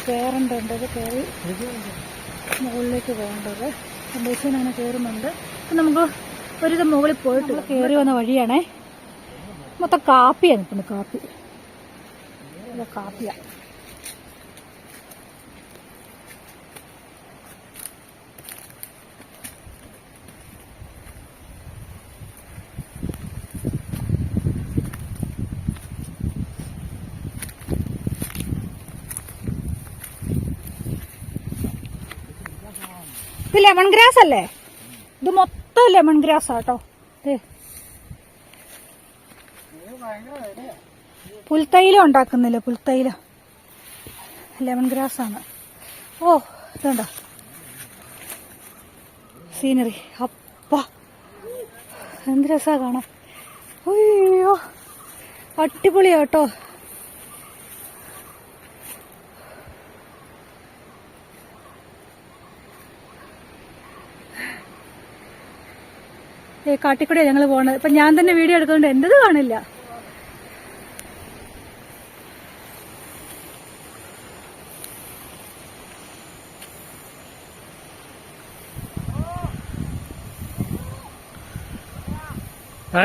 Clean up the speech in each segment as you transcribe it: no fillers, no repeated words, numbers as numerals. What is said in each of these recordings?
കയറേണ്ടതുണ്ട്. അത് കയറി മുകളിലേക്ക് പോകേണ്ടത്. ബസ്സിന് അങ്ങനെ കയറുന്നുണ്ട്. അപ്പം നമുക്ക് ഒരു മുകളിൽ പോയിട്ട് കയറി വന്ന വഴിയാണേ. മൊത്തം കാപ്പിയാണ് നിൽക്കുന്നത്. കാപ്പിയാണ്. ഇത് ലെമൺ ഗ്രാസ് അല്ലേ? ഇത് മൊത്തം ലെമൺ ഗ്രാസ് ആട്ടോ. പുൽത്തൈല ഉണ്ടാക്കുന്നില്ല, പുൽത്തൈല ലെമൺ ഗ്രാസ് ആണ്. ഓ ഇതുണ്ടോ സീനറി. അപ്പ എന്ത് രസാ കാണാൻ. അയ്യോ അടിപൊളിയാട്ടോ. കാട്ടിക്കൂടെ ഞങ്ങൾ പോണത്. ഇപ്പൊ ഞാൻ തന്നെ വീഡിയോ എടുക്കുന്നുണ്ട്, എന്റേത് കാണില്ല.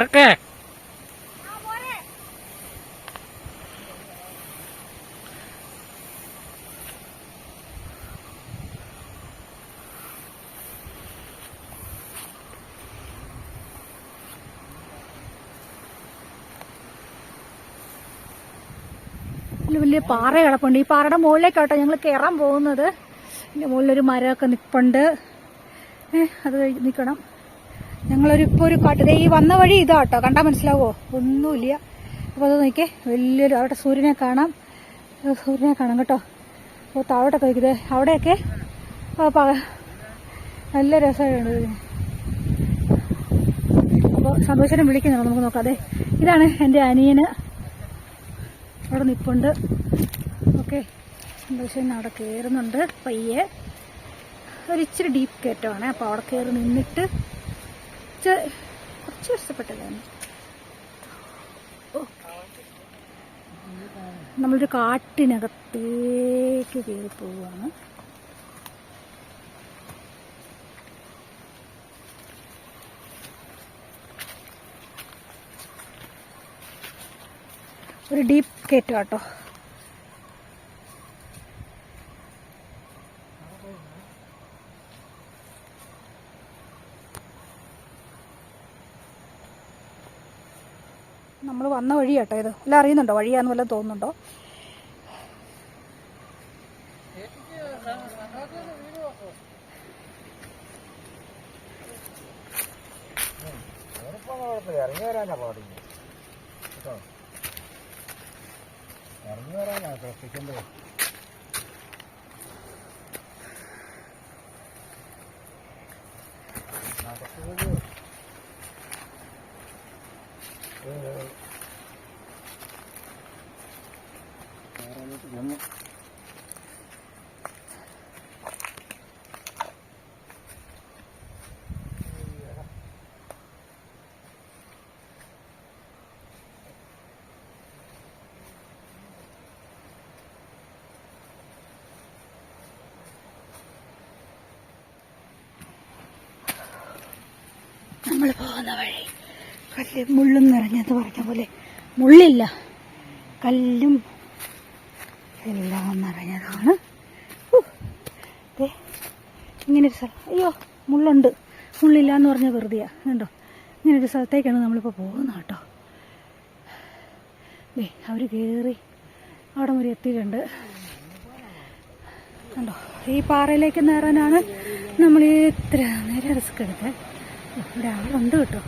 ഓക്കേ വലിയ പാറ കിടപ്പുണ്ട്. ഈ പാറയുടെ മുകളിലേക്കാട്ടോ ഞങ്ങൾ കയറാൻ പോകുന്നത്. ഇതിന്റെ മുകളിലൊരു മരമൊക്കെ നിൽപ്പുണ്ട്. അത് കഴിഞ്ഞ് നിൽക്കണം. ഇപ്പൊ ഒരു കാട്ടിൽ ഈ വന്ന വഴി ഇതാട്ടോ. കണ്ടാൽ മനസ്സിലാവോ? ഒന്നുമില്ല. അപ്പോൾ അത് നോക്കിയേ, വലിയൊരു അവിടെ സൂര്യനെ കാണാം കേട്ടോ. അപ്പോൾ താഴോട്ടൊക്കെ വയ്ക്കുന്നത് അവിടെയൊക്കെ നല്ല രസമുണ്ട്. അപ്പോൾ സന്തോഷനെ വിളിക്കുന്നുണ്ടോ നമുക്ക് നോക്കാം. അതെ ഇതാണ് എൻ്റെ അനിയന്, അവിടെ നിൽപ്പുണ്ട്. ഓക്കെ, സന്തോഷം അവിടെ കയറുന്നുണ്ട് പയ്യെ. ഒരിച്ചിരി ഡീപ്പ് കയറ്റമാണ്. അപ്പോൾ അവിടെ കയറി നിന്നിട്ട് കുറച്ച് ഇഷ്ടപ്പെട്ടതാണ്. നമ്മളൊരു കാട്ടിനകത്തേക്ക് കയറി പോവുകയാണ്. ഒരു ഡീപ്പ് കയറ്റം കേട്ടോ. നമ്മൾ വന്ന വഴി കേട്ടോ ഇത്. എല്ലാം അറിയുന്നുണ്ടോ? വഴിയാന്ന് വല്ലതും തോന്നുന്നുണ്ടോ? ഇറങ്ങി വരാനാ പാടില്ല കേട്ടോ. ഇറങ്ങി വരാനാ ശ്രദ്ധിക്കേണ്ടത്. നമ്മൾ പോകുന്ന വഴി കല്ലും മുള്ളും നിറഞ്ഞത് പറഞ്ഞ പോലെ മുള്ളില്ല, കല്ലും എല്ലാം നിറഞ്ഞതാണ്. ഇങ്ങനൊരു സ്ഥലം. അയ്യോ മുള്ളുണ്ട്, മുള്ളില്ല എന്ന് പറഞ്ഞാൽ വെറുതെയാ. കണ്ടോ, ഇങ്ങനൊരു സ്ഥലത്തേക്കാണ് നമ്മളിപ്പോൾ പോകുന്നത് കേട്ടോ. അവർ കയറി അവിടെ വരെ എത്തിയിട്ടുണ്ട്. കണ്ടോ, ഈ പാറയിലേക്ക് നേറാനാണ് നമ്മൾ ഇത്ര നേരം റിസ്ക് എടുത്തത്. ഒരാളുണ്ട് കേട്ടോ.